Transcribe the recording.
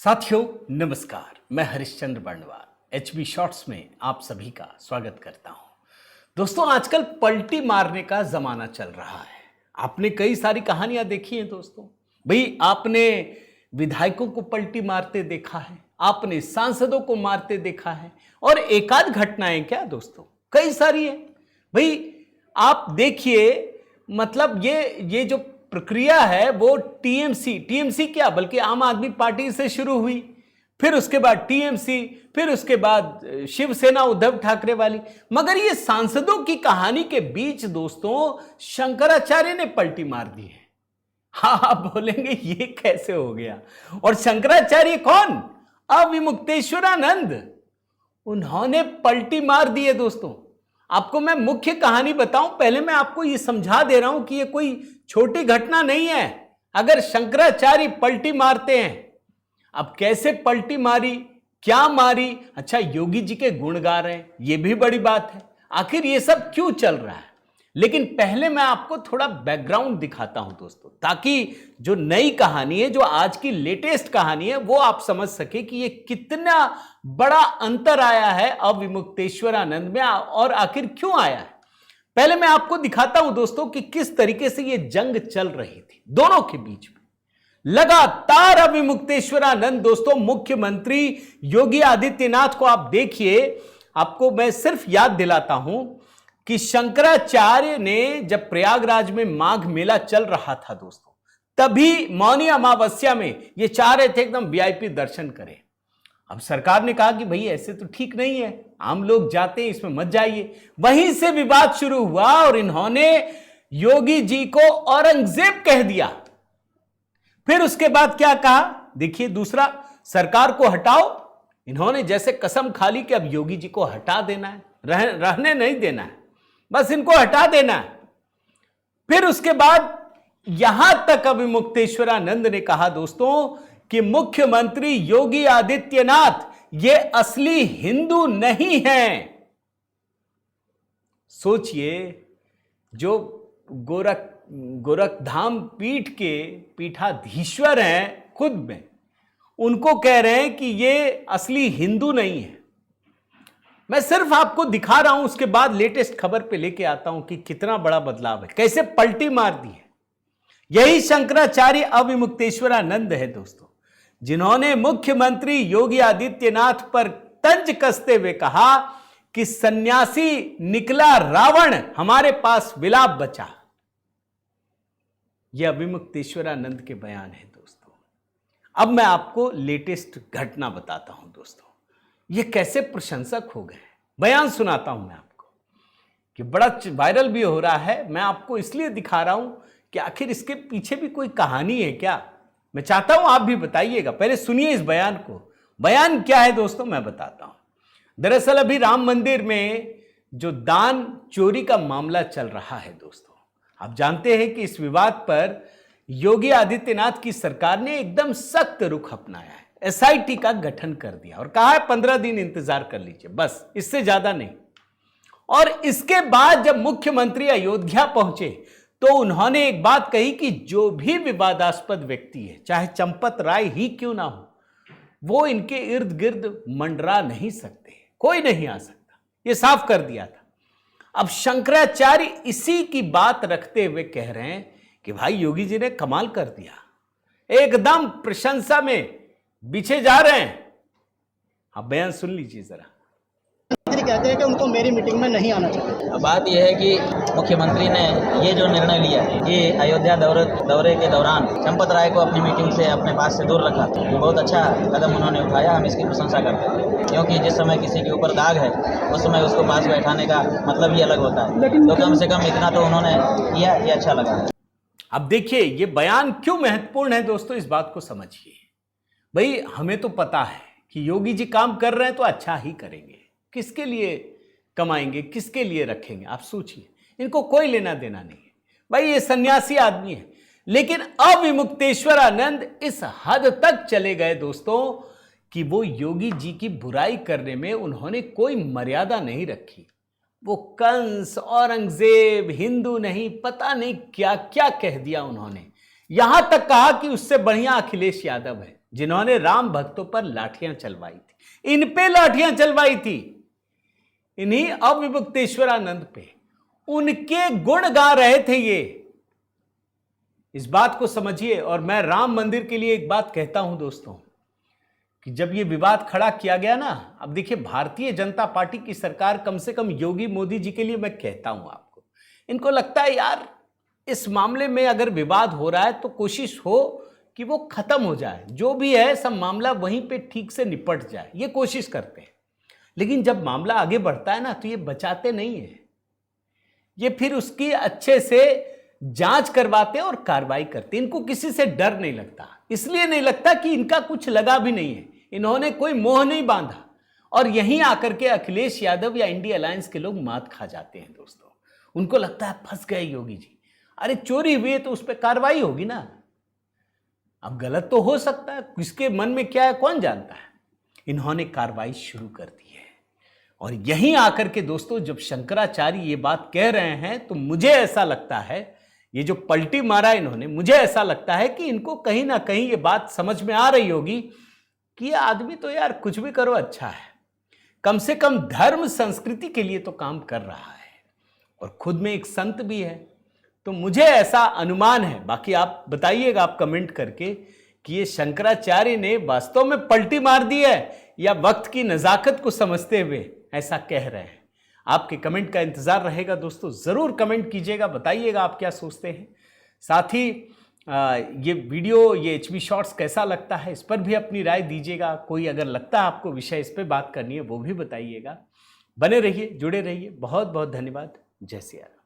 साथियों नमस्कार, मैं हरिश्चंद्र बर्णवाल एचबी शॉर्ट्स में आप सभी का स्वागत करता हूं। दोस्तों, आजकल पलटी मारने का जमाना चल रहा है। आपने कई सारी कहानियां देखी हैं दोस्तों। भाई, आपने विधायकों को पलटी मारते देखा है, आपने सांसदों को मारते देखा है, और एकाध घटनाएं क्या दोस्तों, कई सारी है। भाई आप देखिए, मतलब ये जो प्रक्रिया है वो टीएमसी क्या बल्कि आम आदमी पार्टी से शुरू हुई, फिर उसके बाद टीएमसी, फिर उसके बाद शिवसेना उद्धव ठाकरे वाली। मगर ये सांसदों की कहानी के बीच दोस्तों शंकराचार्य ने पलटी मार दी है। हाँ, आप बोलेंगे ये कैसे हो गया? और शंकराचार्य कौन? अविमुक्तेश्वरानंद। उन्होंने पलटी मार दी है दोस्तों। आपको मैं मुख्य कहानी बताऊं, पहले मैं आपको ये समझा दे रहा हूं कि ये कोई छोटी घटना नहीं है। अगर शंकराचार्य पलटी मारते हैं, अब कैसे पलटी मारी, क्या मारी? अच्छा, योगी जी के गुण गा रहे हैं, ये भी बड़ी बात है। आखिर ये सब क्यों चल रहा है? लेकिन पहले मैं आपको थोड़ा बैकग्राउंड दिखाता हूं दोस्तों, ताकि जो नई कहानी है, जो आज की लेटेस्ट कहानी है, वो आप समझ सके कि ये कितना बड़ा अंतर आया है अविमुक्तेश्वरानंद में, और आखिर क्यों आया है। पहले मैं आपको दिखाता हूं दोस्तों कि किस तरीके से ये जंग चल रही थी दोनों के बीच में। लगातार अविमुक्तेश्वरानंद दोस्तों, मुख्यमंत्री योगी आदित्यनाथ को आप देखिए, आपको मैं सिर्फ याद दिलाता हूं कि शंकराचार्य ने जब प्रयागराज में माघ मेला चल रहा था दोस्तों, तभी मौनी अमावस्या में ये चाह रहे थे एकदम वीआईपी दर्शन करें। अब सरकार ने कहा कि भाई ऐसे तो ठीक नहीं है, आम लोग जाते हैं, इसमें मत जाइए। वहीं से विवाद शुरू हुआ और इन्होंने योगी जी को औरंगजेब कह दिया। फिर उसके बाद क्या कहा देखिए, दूसरा, सरकार को हटाओ। इन्होंने जैसे कसम खा ली कि अब योगी जी को हटा देना है, रहने नहीं देना है, बस इनको हटा देना है। फिर उसके बाद यहां तक अविमुक्तेश्वरानंद ने कहा दोस्तों कि मुख्यमंत्री योगी आदित्यनाथ ये असली हिंदू नहीं हैं। सोचिए, जो गोरखधाम पीठ के पीठाधीश्वर हैं खुद में, उनको कह रहे हैं कि ये असली हिंदू नहीं है। मैं सिर्फ आपको दिखा रहा हूं, उसके बाद लेटेस्ट खबर पे लेके आता हूं कि कितना बड़ा बदलाव है, कैसे पलटी मार दी है। यही शंकराचार्य अविमुक्तेश्वरानंद है दोस्तों, जिन्होंने मुख्यमंत्री योगी आदित्यनाथ पर तंज कसते हुए कहा कि सन्यासी निकला रावण, हमारे पास विलाप बचा। यह अविमुक्तेश्वरानंद के बयान है दोस्तों। अब मैं आपको लेटेस्ट घटना बताता हूं दोस्तों, ये कैसे प्रशंसक हो गए। बयान सुनाता हूं मैं आपको कि बड़ा वायरल भी हो रहा है। मैं आपको इसलिए दिखा रहा हूं कि आखिर इसके पीछे भी कोई कहानी है क्या। मैं चाहता हूं आप भी बताइएगा। पहले सुनिए इस बयान को। बयान क्या है दोस्तों, मैं बताता हूं। दरअसल अभी राम मंदिर में जो दान चोरी का मामला चल रहा है दोस्तों, आप जानते हैं कि इस विवाद पर योगी आदित्यनाथ की सरकार ने एकदम सख्त रुख अपनाया है। एसआईटी का गठन कर दिया और कहा है 15 दिन इंतजार कर लीजिए, बस, इससे ज्यादा नहीं। और इसके बाद जब मुख्यमंत्री अयोध्या पहुंचे तो उन्होंने एक बात कही कि जो भी विवादास्पद व्यक्ति है, चाहे चंपत राय ही क्यों ना हो, वो इनके इर्द गिर्द मंडरा नहीं सकते, कोई नहीं आ सकता। ये साफ कर दिया था। अब शंकराचार्य इसी की बात रखते हुए कह रहे हैं कि भाई योगी जी ने कमाल कर दिया, एकदम प्रशंसा में पीछे जा रहे हैं। आप बयान सुन लीजिए जरा। मुख्यमंत्री कहते हैं कि उनको मेरी मीटिंग में नहीं आना चाहिए। अब बात यह है कि मुख्यमंत्री ने ये जो निर्णय लिया है कि अयोध्या दौरे के दौरान चंपत राय को अपनी मीटिंग से अपने पास से दूर रखा, ये बहुत अच्छा कदम उन्होंने उठाया। हम इसकी प्रशंसा करते हैं, क्योंकि जिस समय किसी के ऊपर दाग है उस समय उसको पास बैठाने का मतलब ही अलग होता है। तो कम से कम इतना तो उन्होंने किया, ये अच्छा लगा है। अब देखिए ये बयान क्यों महत्वपूर्ण है दोस्तों, इस बात को समझिए। भाई, हमें तो पता है कि योगी जी काम कर रहे हैं तो अच्छा ही करेंगे। किसके लिए कमाएंगे, किसके लिए रखेंगे, आप सोचिए। इनको कोई लेना देना नहीं है। भाई, ये सन्यासी आदमी है। लेकिन अविमुक्तेश्वरानंद इस हद तक चले गए दोस्तों कि वो योगी जी की बुराई करने में उन्होंने कोई मर्यादा नहीं रखी। वो कंस, औरंगजेब, हिंदू नहीं, पता नहीं क्या क्या कह दिया उन्होंने। यहां तक कहा कि उससे बढ़िया अखिलेश यादव है। जिन्होंने राम भक्तों पर लाठियां चलवाई थी, इन पे लाठियां चलवाई थी, इन्हीं अविमुक्तेश्वरानंद पे, उनके गुण गा रहे थे ये। इस बात को समझिए। और मैं राम मंदिर के लिए एक बात कहता हूं दोस्तों, कि जब ये विवाद खड़ा किया गया ना, अब देखिए भारतीय जनता पार्टी की सरकार, कम से कम योगी मोदी जी के लिए मैं कहता हूं आपको, इनको लगता है यार इस मामले में अगर विवाद हो रहा है तो कोशिश हो कि वो खत्म हो जाए, जो भी है सब मामला वहीं पे ठीक से निपट जाए, ये कोशिश करते हैं। लेकिन जब मामला आगे बढ़ता है ना तो ये बचाते नहीं है, ये फिर उसकी अच्छे से जांच करवाते और कार्रवाई करते। इनको किसी से डर नहीं लगता, इसलिए नहीं लगता कि इनका कुछ लगा भी नहीं है, इन्होंने कोई मोह नहीं बांधा। और यहीं आकर के अखिलेश यादव या इंडिया अलायंस के लोग मात खा जाते हैं दोस्तों। उनको लगता है फंस गए योगी जी, अरे चोरी हुई है तो उस पर कार्रवाई होगी ना। अब गलत तो हो सकता है, किसके मन में क्या है कौन जानता है। इन्होंने कार्रवाई शुरू कर दी है। और यहीं आकर के दोस्तों जब शंकराचार्य ये बात कह रहे हैं तो मुझे ऐसा लगता है, ये जो पलटी मारा इन्होंने, मुझे ऐसा लगता है कि इनको कहीं ना कहीं ये बात समझ में आ रही होगी कि ये आदमी तो यार कुछ भी करो अच्छा है, कम से कम धर्म संस्कृति के लिए तो काम कर रहा है और खुद में एक संत भी है। तो मुझे ऐसा अनुमान है, बाकी आप बताइएगा आप कमेंट करके कि ये शंकराचार्य ने वास्तव में पलटी मार दी है या वक्त की नज़ाकत को समझते हुए ऐसा कह रहे हैं। आपके कमेंट का इंतज़ार रहेगा दोस्तों, ज़रूर कमेंट कीजिएगा, बताइएगा आप क्या सोचते हैं। साथ ही ये वीडियो, ये HB शॉर्ट्स कैसा लगता है इस पर भी अपनी राय दीजिएगा। कोई अगर लगता है आपको विषय इस पर बात करनी है वो भी बताइएगा। बने रहिए, जुड़े रहिए। बहुत बहुत धन्यवाद। जय सिया राम।